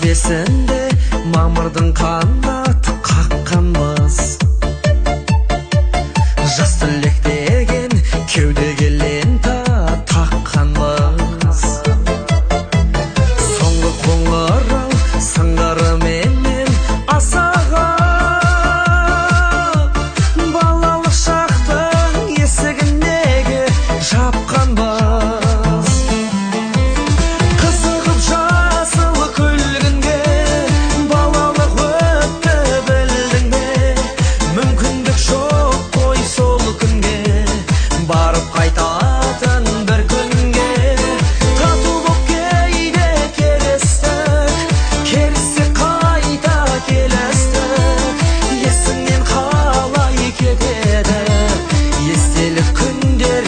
берсінде мамырдың қанаты қаққанбыз. Жас түлек деген кеудеге лента таққанбыз. Соңғы қоңырау сыңғырыменен асаған балалық шақтың есігіндегі жапқанбыз. Қызығып жасыл күлгінге балалық өтті білдің бе? Мүмкіндік жоқ қой сол күнге барып қайтатын бір күнге. Тату боп кейде келістік, керісіп қайта келістік. Есіңнен қалай кетеді естелік күндер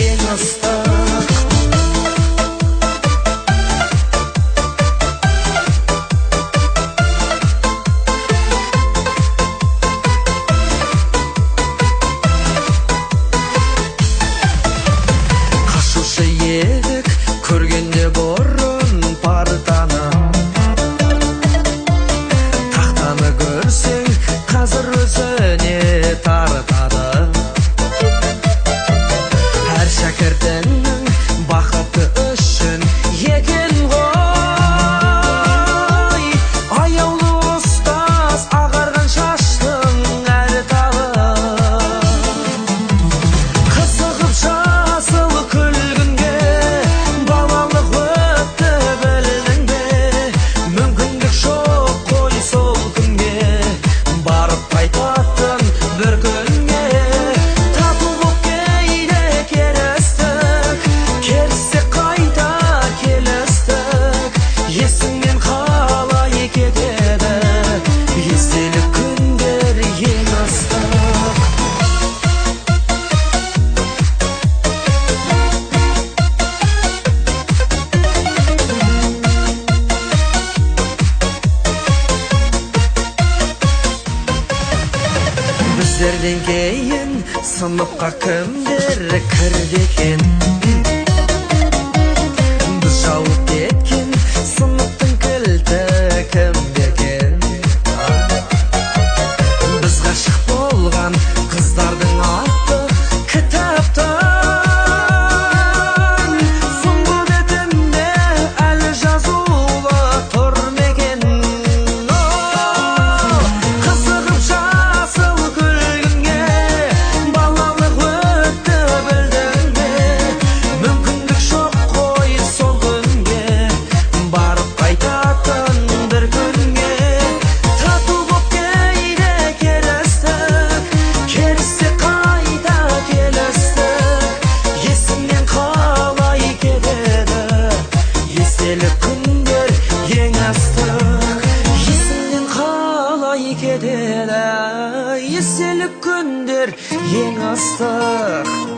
ең ыстық. Қашушы едік көргенде бұрын партаны, тақтаны көрсең қазір өзіне тартады. Әр шәкіртіңнің бақыты үшін екен ғой. Аяулы ұстаз ағарған шаштың әр талы. Қызығып жасыл күлгінге балалық өтті білдің бе? Мүмкіндік жоқ қой сол күнге барып қайтатын бір күнге. Тату боп кейде келістік, керісіп қайта келістік. Есіңнен қалай кетеді естелік күндер ең ыстық. Біздерден кейін сыныпқа кімдер кірді екен? Біз жауып кеткен сыныптың кілті кімде екен? Біз ғашық болған қыздардың аты кітаптан. Соңғы бетінде әлі жазулы тұр мекен? Қызығып жасыл күлгінге балалық өтті білдің бе? Мүмкіндік жоқ қой сол күнге барып қайтатын бір күнге. Тату боп кейде келістік, керісіп қайта келістік. Есіңнен қалай кетеді естелік күндер ең ыстық. Есіңнен қалай кетеді естелік күндер ең ыстық.